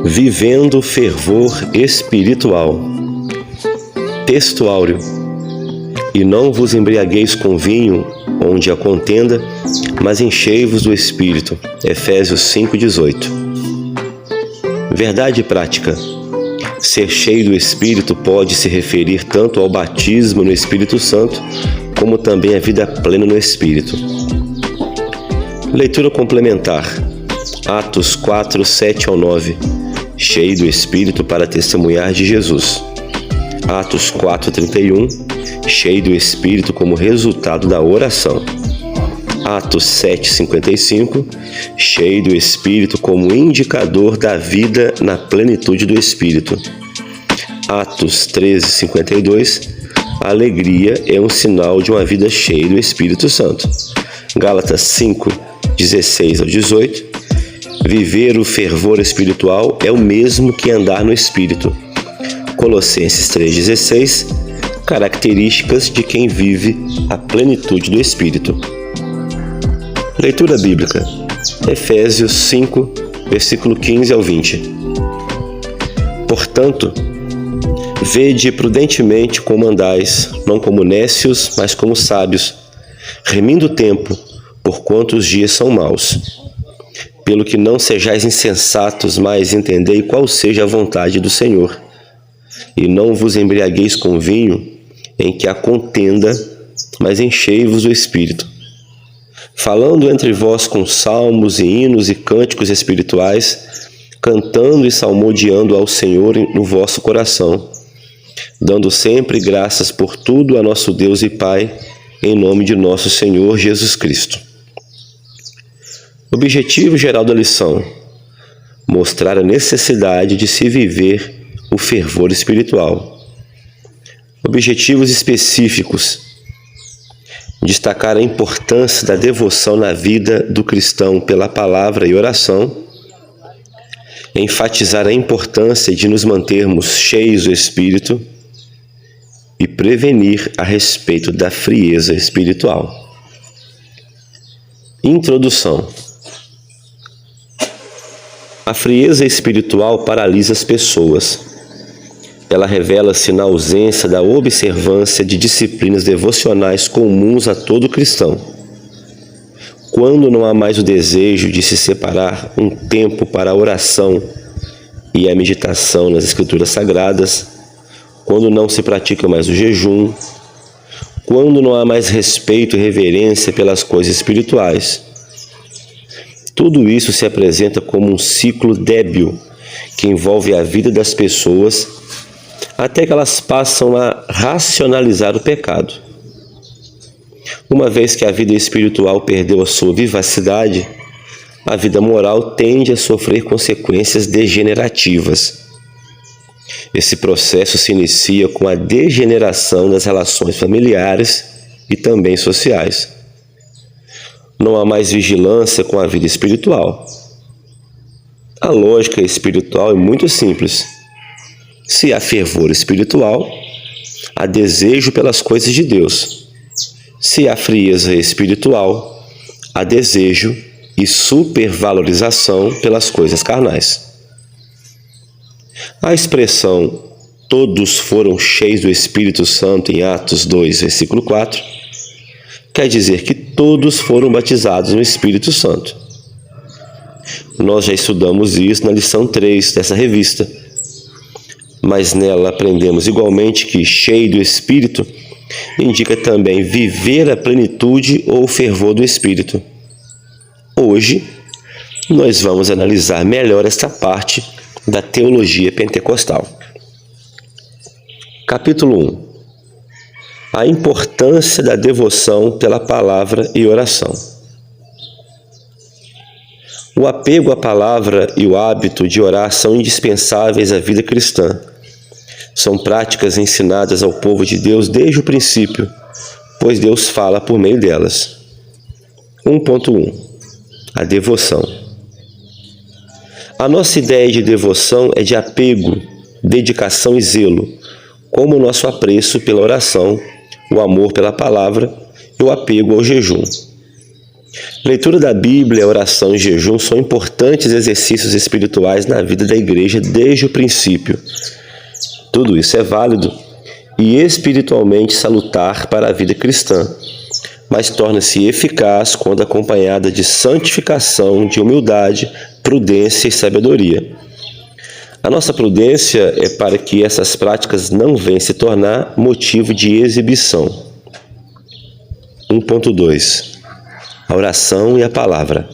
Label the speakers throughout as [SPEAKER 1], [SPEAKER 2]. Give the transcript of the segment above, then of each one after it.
[SPEAKER 1] Vivendo fervor espiritual. Texto áureo. E não vos embriagueis com vinho, onde há contenda, mas enchei-vos do Espírito. Efésios 5,18. Verdade prática. Ser cheio do Espírito pode se referir tanto ao batismo no Espírito Santo, como também à vida plena no Espírito. Leitura complementar. Atos 4, 7 ao 9. Cheio do Espírito para testemunhar de Jesus. Atos 4:31, cheio do Espírito como resultado da oração. Atos 7:55, cheio do Espírito como indicador da vida na plenitude do Espírito. Atos 13:52, a alegria é um sinal de uma vida cheia do Espírito Santo. Gálatas 5:16 ao 18, viver o fervor espiritual é o mesmo que andar no Espírito. Colossenses 3,16, características de quem vive a plenitude do Espírito. Leitura bíblica. Efésios 5, versículo 15 ao 20. Portanto, vede prudentemente como andais, não como nécios, mas como sábios, remindo o tempo, porquanto os dias são maus. Pelo que não sejais insensatos, mas entendei qual seja a vontade do Senhor. E não vos embriagueis com vinho, em que há contenda, mas enchei-vos do Espírito, falando entre vós com salmos e hinos e cânticos espirituais, cantando e salmodiando ao Senhor no vosso coração, dando sempre graças por tudo a nosso Deus e Pai, em nome de nosso Senhor Jesus Cristo. Objetivo geral da lição: mostrar a necessidade de se viver o fervor espiritual. Objetivos específicos: destacar a importância da devoção na vida do cristão pela palavra e oração, enfatizar a importância de nos mantermos cheios do Espírito e prevenir a respeito da frieza espiritual. Introdução. A frieza espiritual paralisa as pessoas. Ela revela-se na ausência da observância de disciplinas devocionais comuns a todo cristão. Quando não há mais o desejo de se separar um tempo para a oração e a meditação nas Escrituras Sagradas, quando não se pratica mais o jejum, quando não há mais respeito e reverência pelas coisas espirituais, tudo isso se apresenta como um ciclo débil que envolve a vida das pessoas até que elas passam a racionalizar o pecado. Uma vez que a vida espiritual perdeu a sua vivacidade, a vida moral tende a sofrer consequências degenerativas. Esse processo se inicia com a degeneração das relações familiares e também sociais. Não há mais vigilância com a vida espiritual. A lógica espiritual é muito simples. Se há fervor espiritual, há desejo pelas coisas de Deus. Se há frieza espiritual, há desejo e supervalorização pelas coisas carnais. A expressão "todos foram cheios do Espírito Santo" em Atos 2, versículo 4, quer dizer que todos foram batizados no Espírito Santo. Nós já estudamos isso na lição 3 dessa revista, mas nela aprendemos igualmente que cheio do Espírito indica também viver a plenitude ou o fervor do Espírito. Hoje, nós vamos analisar melhor esta parte da teologia pentecostal. Capítulo 1. A importância da devoção pela palavra e oração. O apego à palavra e o hábito de orar são indispensáveis à vida cristã. São práticas ensinadas ao povo de Deus desde o princípio, pois Deus fala por meio delas. 1.1. A devoção. A nossa ideia de devoção é de apego, dedicação e zelo, como o nosso apreço pela oração, o amor pela palavra e o apego ao jejum. Leitura da Bíblia, oração e jejum são importantes exercícios espirituais na vida da igreja desde o princípio. Tudo isso é válido e espiritualmente salutar para a vida cristã, mas torna-se eficaz quando acompanhada de santificação, de humildade, prudência e sabedoria. A nossa prudência é para que essas práticas não venham se tornar motivo de exibição. 1.2 A oração e a palavra.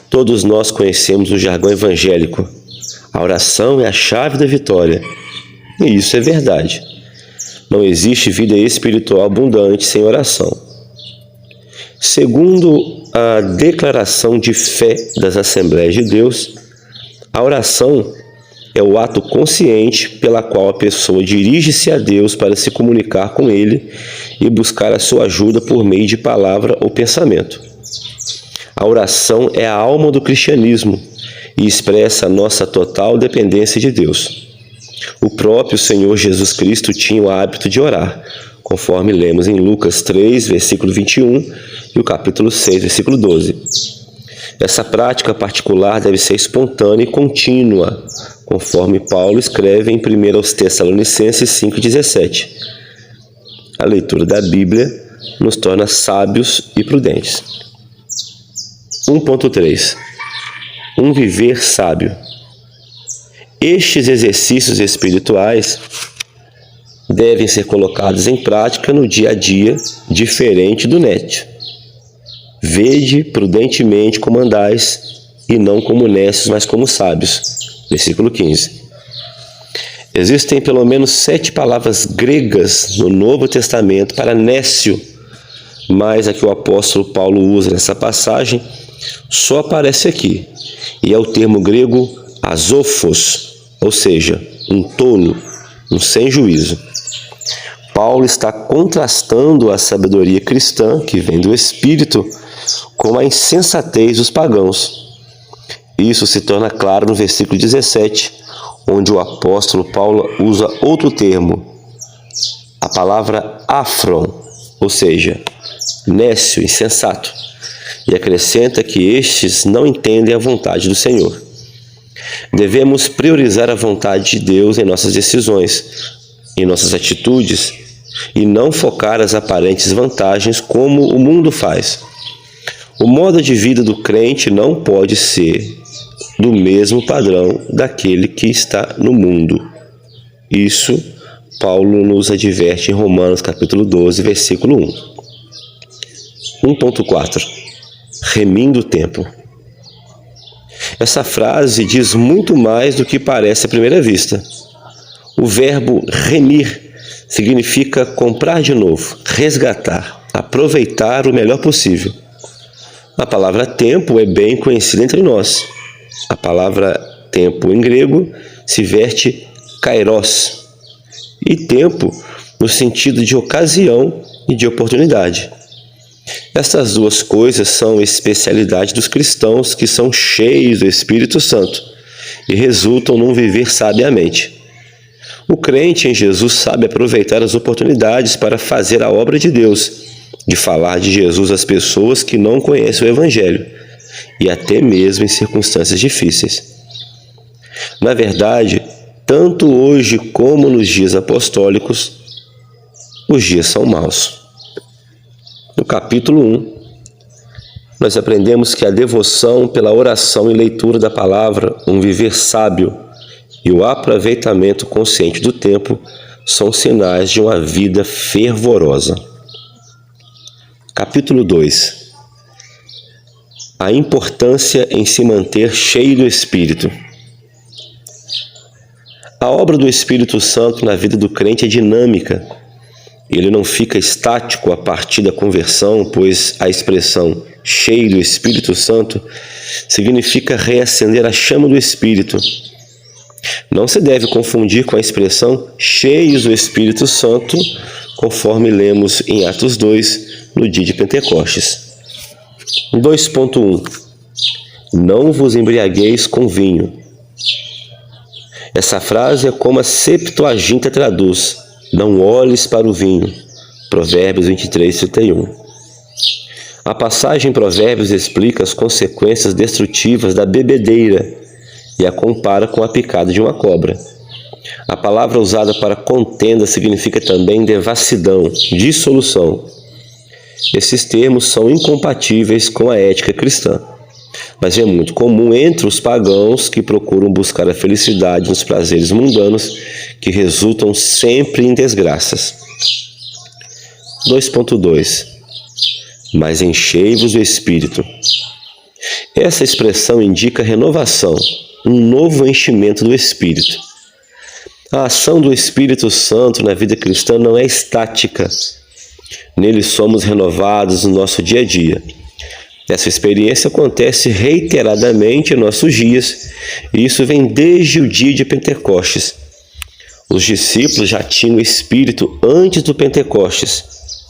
[SPEAKER 1] Todos nós conhecemos o jargão evangélico. A oração é a chave da vitória. E isso é verdade. Não existe vida espiritual abundante sem oração. Segundo a declaração de fé das Assembleias de Deus, a oração é o ato consciente pela qual a pessoa dirige-se a Deus para se comunicar com Ele e buscar a sua ajuda por meio de palavra ou pensamento. A oração é a alma do cristianismo e expressa a nossa total dependência de Deus. O próprio Senhor Jesus Cristo tinha o hábito de orar, conforme lemos em Lucas 3, versículo 21 e o capítulo 6, versículo 12. Essa prática particular deve ser espontânea e contínua, conforme Paulo escreve em 1 Tessalonicenses 5,17. A leitura da Bíblia nos torna sábios e prudentes. 1.3 Um viver sábio. Estes exercícios espirituais devem ser colocados em prática no dia a dia, diferente do nécio. Vede prudentemente como andais, e não como necios, mas como sábios. Versículo 15. Existem pelo menos 7 palavras gregas no Novo Testamento para nécio, mas a que o apóstolo Paulo usa nessa passagem só aparece aqui, e é o termo grego azofos, ou seja, um tolo, um sem juízo. Paulo está contrastando a sabedoria cristã, que vem do Espírito, com a insensatez dos pagãos. Isso se torna claro no versículo 17, onde o apóstolo Paulo usa outro termo, a palavra afron, ou seja, nécio, insensato, e acrescenta que estes não entendem a vontade do Senhor. Devemos priorizar a vontade de Deus em nossas decisões, em nossas atitudes, e não focar as aparentes vantagens como o mundo faz. O modo de vida do crente não pode ser do mesmo padrão daquele que está no mundo. Isso Paulo nos adverte em Romanos capítulo 12, versículo 1. 1.4 Remindo o tempo. Essa frase diz muito mais do que parece à primeira vista. O verbo remir significa comprar de novo, resgatar, aproveitar o melhor possível. A palavra tempo é bem conhecida entre nós. A palavra tempo em grego se verte kairos, e tempo no sentido de ocasião e de oportunidade. Estas duas coisas são especialidade dos cristãos que são cheios do Espírito Santo e resultam num viver sabiamente. O crente em Jesus sabe aproveitar as oportunidades para fazer a obra de Deus, de falar de Jesus às pessoas que não conhecem o Evangelho, e até mesmo em circunstâncias difíceis. Na verdade, tanto hoje como nos dias apostólicos, os dias são maus. No capítulo 1, nós aprendemos que a devoção pela oração e leitura da palavra, um viver sábio e o aproveitamento consciente do tempo são sinais de uma vida fervorosa. Capítulo 2. A importância em se manter cheio do Espírito. A obra do Espírito Santo na vida do crente é dinâmica. Ele não fica estático a partir da conversão, pois a expressão cheio do Espírito Santo significa reacender a chama do Espírito. Não se deve confundir com a expressão cheios do Espírito Santo, conforme lemos em Atos 2, no dia de Pentecostes. 2.1 Não vos embriagueis com vinho. Essa frase é como a Septuaginta traduz: não olhes para o vinho. Provérbios 23, 31. A passagem em Provérbios explica as consequências destrutivas da bebedeira e a compara com a picada de uma cobra. A palavra usada para contenda significa também devassidão, dissolução. Esses termos são incompatíveis com a ética cristã, mas é muito comum entre os pagãos que procuram buscar a felicidade nos prazeres mundanos que resultam sempre em desgraças. 2.2 Mas enchei-vos do Espírito. Essa expressão indica renovação, um novo enchimento do Espírito. A ação do Espírito Santo na vida cristã não é estática. Nele somos renovados no nosso dia a dia. Essa experiência acontece reiteradamente em nossos dias, e isso vem desde o dia de Pentecostes. Os discípulos já tinham o Espírito antes do Pentecostes,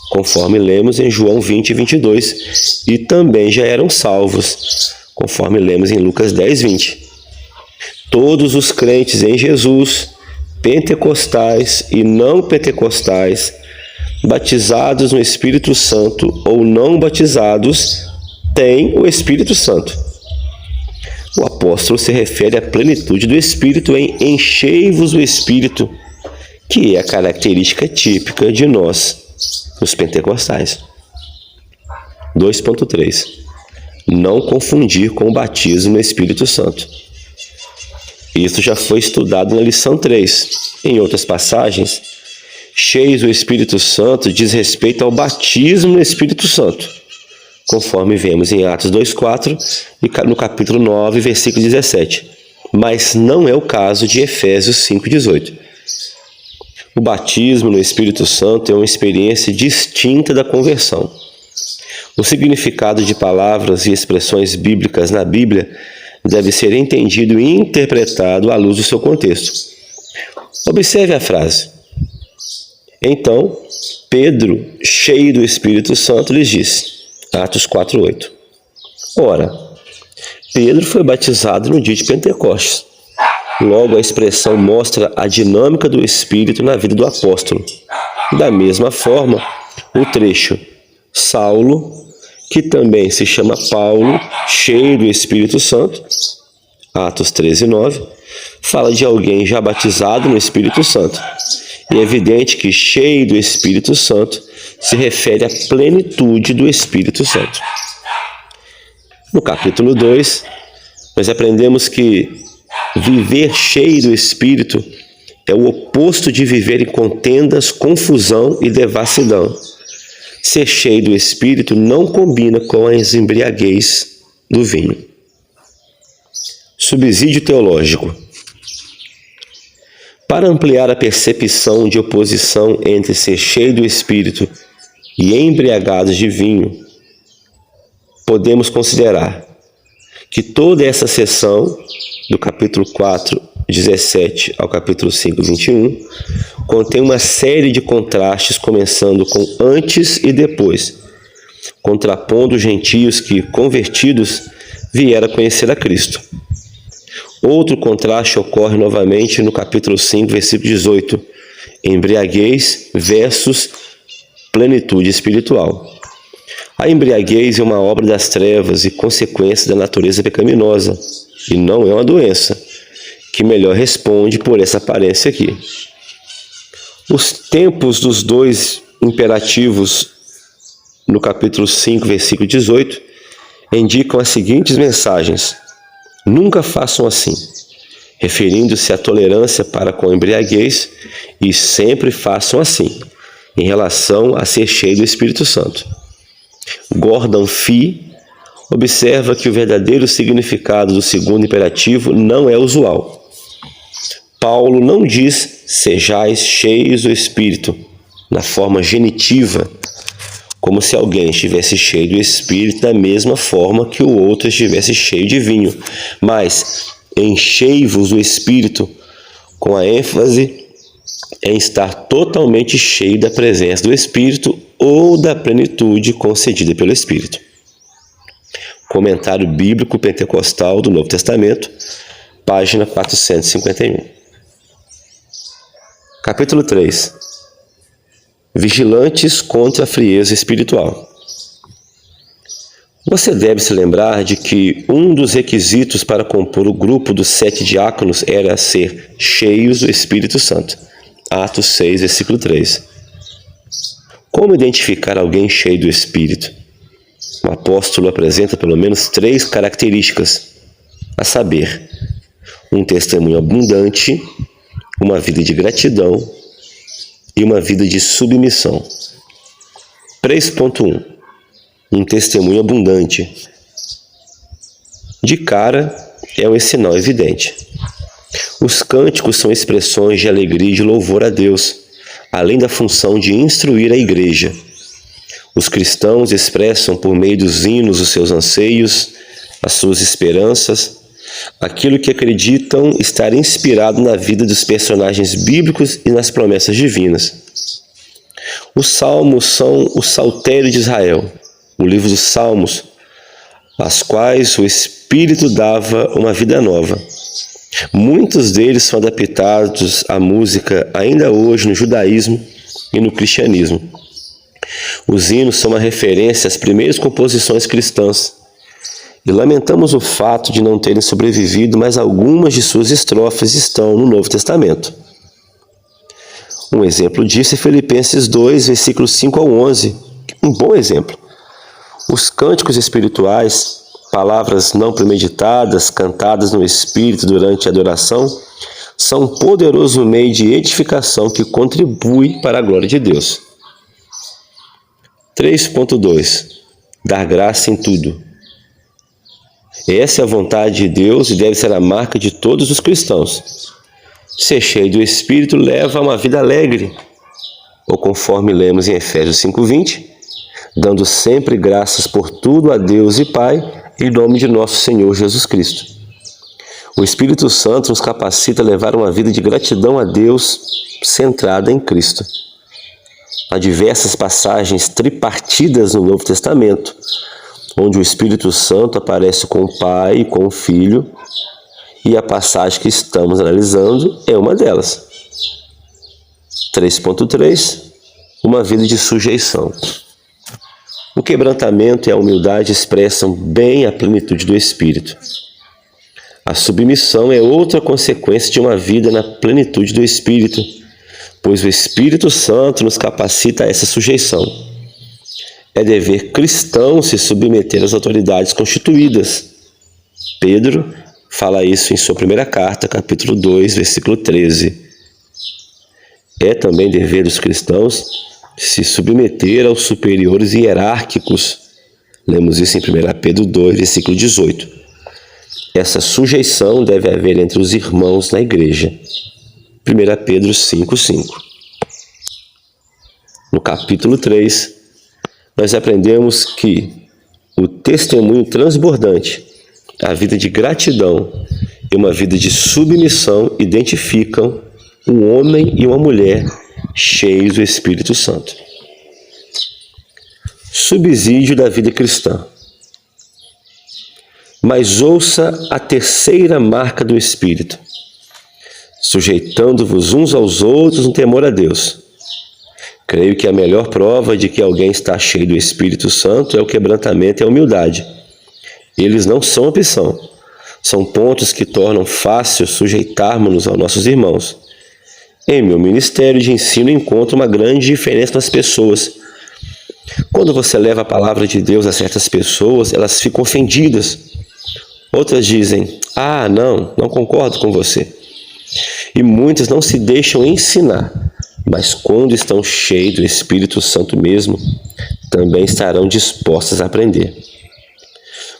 [SPEAKER 1] conforme lemos em João 20:22, e também já eram salvos, conforme lemos em Lucas 10:20. Todos os crentes em Jesus, pentecostais e não pentecostais, batizados no Espírito Santo ou não batizados, têm o Espírito Santo. O apóstolo se refere à plenitude do Espírito em enchei-vos do Espírito, que é a característica típica de nós, os pentecostais. 2.3 Não confundir com o batismo no Espírito Santo. Isso já foi estudado na lição 3. Em outras passagens, cheios do Espírito Santo diz respeito ao batismo no Espírito Santo, conforme vemos em Atos 2.4 e no capítulo 9, versículo 17. Mas não é o caso de Efésios 5.18. O batismo no Espírito Santo é uma experiência distinta da conversão. O significado de palavras e expressões bíblicas na Bíblia deve ser entendido e interpretado à luz do seu contexto. Observe a frase. Então, Pedro, cheio do Espírito Santo, lhes disse, Atos 4:8. Ora, Pedro foi batizado no dia de Pentecostes. Logo, a expressão mostra a dinâmica do Espírito na vida do apóstolo. Da mesma forma, o trecho Saulo, que também se chama Paulo, cheio do Espírito Santo, Atos 13:9, fala de alguém já batizado no Espírito Santo. E é evidente que cheio do Espírito Santo se refere à plenitude do Espírito Santo. No capítulo 2, nós aprendemos que viver cheio do Espírito é o oposto de viver em contendas, confusão e devassidão. Ser cheio do Espírito não combina com a embriaguez do vinho. Subsídio teológico. Para ampliar a percepção de oposição entre ser cheio do Espírito e embriagados de vinho, podemos considerar que toda essa seção, do capítulo 4, 17 ao capítulo 5, 21, contém uma série de contrastes começando com antes e depois, contrapondo os gentios que, convertidos, vieram a conhecer a Cristo. Outro contraste ocorre novamente no capítulo 5, versículo 18, embriaguez versus plenitude espiritual. A embriaguez é uma obra das trevas e consequência da natureza pecaminosa, e não é uma doença, que melhor responde por essa aparência aqui. Os tempos dos dois imperativos no capítulo 5, versículo 18, indicam as seguintes mensagens. Nunca façam assim, referindo-se à tolerância para com a embriaguez, e sempre façam assim, em relação a ser cheio do Espírito Santo. Gordon Fee observa que o verdadeiro significado do segundo imperativo não é usual. Paulo não diz sejais cheios do Espírito, na forma genitiva, como se alguém estivesse cheio do Espírito da mesma forma que o outro estivesse cheio de vinho, mas enchei-vos do Espírito, com a ênfase em estar totalmente cheio da presença do Espírito ou da plenitude concedida pelo Espírito. Comentário Bíblico Pentecostal do Novo Testamento, página 451. Capítulo 3. Vigilantes contra a frieza espiritual. Você deve se lembrar de que um dos requisitos para compor o grupo dos 7 diáconos era ser cheios do Espírito Santo. Atos 6, versículo 3. Como identificar alguém cheio do Espírito? O apóstolo apresenta pelo menos 3 características, a saber, um testemunho abundante, uma vida de gratidão e uma vida de submissão. 3.1. Um testemunho abundante. De cara, é um sinal evidente. Os cânticos são expressões de alegria e de louvor a Deus, além da função de instruir a igreja. Os cristãos expressam por meio dos hinos os seus anseios, as suas esperanças, aquilo que acreditam estar inspirado na vida dos personagens bíblicos e nas promessas divinas. Os salmos são o saltério de Israel, o livro dos Salmos, às quais o Espírito dava uma vida nova. Muitos deles são adaptados à música ainda hoje no judaísmo e no cristianismo. Os hinos são uma referência às primeiras composições cristãs e lamentamos o fato de não terem sobrevivido, mas algumas de suas estrofes estão no Novo Testamento. Um exemplo disso é Filipenses 2, versículos 5 ao 11, um bom exemplo. Os cânticos espirituais, palavras não premeditadas, cantadas no Espírito durante a adoração, são um poderoso meio de edificação que contribui para a glória de Deus. 3.2. Dar graça em tudo. Essa é a vontade de Deus e deve ser a marca de todos os cristãos. Ser cheio do Espírito leva a uma vida alegre, ou conforme lemos em Efésios 5:20, dando sempre graças por tudo a Deus e Pai, em nome de nosso Senhor Jesus Cristo. O Espírito Santo nos capacita a levar uma vida de gratidão a Deus centrada em Cristo. Há diversas passagens tripartidas no Novo Testamento, onde o Espírito Santo aparece com o Pai e com o Filho, e a passagem que estamos analisando é uma delas. 3.3. Uma vida de sujeição. O quebrantamento e a humildade expressam bem a plenitude do Espírito. A submissão é outra consequência de uma vida na plenitude do Espírito, pois o Espírito Santo nos capacita a essa sujeição. É dever cristão se submeter às autoridades constituídas. Pedro fala isso em sua primeira carta, capítulo 2, versículo 13. É também dever dos cristãos se submeter aos superiores hierárquicos. Lemos isso em 1 Pedro 2, versículo 18. Essa sujeição deve haver entre os irmãos na igreja. 1 Pedro 5:5. No capítulo 3, nós aprendemos que o testemunho transbordante, a vida de gratidão e uma vida de submissão identificam um homem e uma mulher cheios do Espírito Santo. Subsídio da vida cristã. Mas ouça a terceira marca do Espírito: sujeitando-vos uns aos outros no temor a Deus. Creio que a melhor prova de que alguém está cheio do Espírito Santo é o quebrantamento e a humildade. Eles não são opção, são pontos que tornam fácil sujeitarmos-nos aos nossos irmãos. Em meu ministério de ensino encontro uma grande diferença nas pessoas. Quando você leva a palavra de Deus a certas pessoas, elas ficam ofendidas. Outras dizem: não concordo com você. E muitas não se deixam ensinar, mas quando estão cheios do Espírito Santo mesmo, também estarão dispostas a aprender.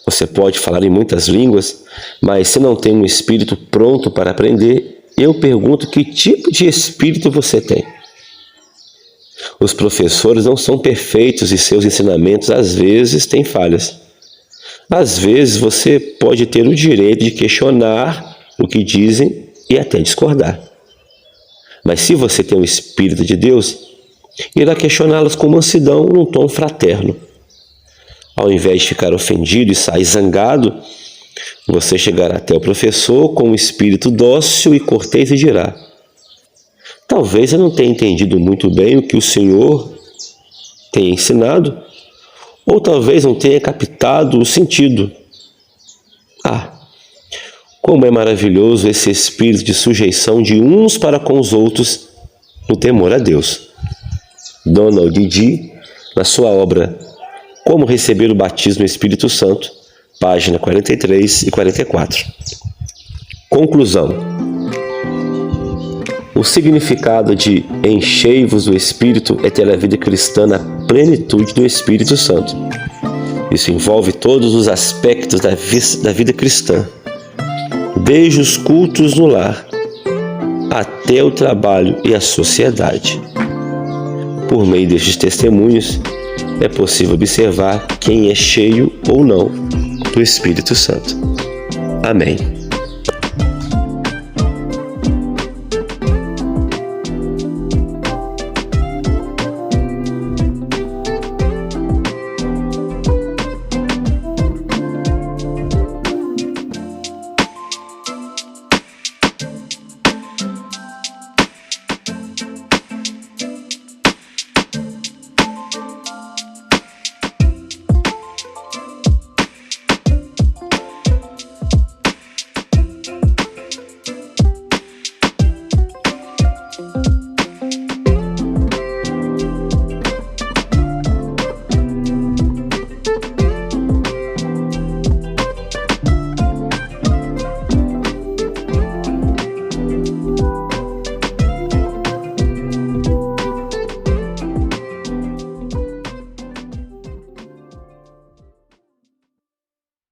[SPEAKER 1] Você pode falar em muitas línguas, mas se não tem um espírito pronto para aprender, eu pergunto: que tipo de espírito você tem? Os professores não são perfeitos e seus ensinamentos às vezes têm falhas. Às vezes você pode ter o direito de questionar o que dizem e até discordar. Mas se você tem o Espírito de Deus, irá questioná-los com mansidão num tom fraterno. Ao invés de ficar ofendido e sair zangado, você chegará até o professor com um espírito dócil e cortês e dirá: talvez eu não tenha entendido muito bem o que o senhor tem ensinado, ou talvez não tenha captado o sentido. Como é maravilhoso esse espírito de sujeição de uns para com os outros no temor a Deus. Donald Dee, na sua obra Como Receber o Batismo no Espírito Santo, página 43 e 44. Conclusão. O significado de enchei-vos do Espírito é ter a vida cristã na plenitude do Espírito Santo. Isso envolve todos os aspectos da vida cristã, desde os cultos no lar até o trabalho e a sociedade. Por meio destes testemunhos, é possível observar quem é cheio ou não do Espírito Santo. Amém.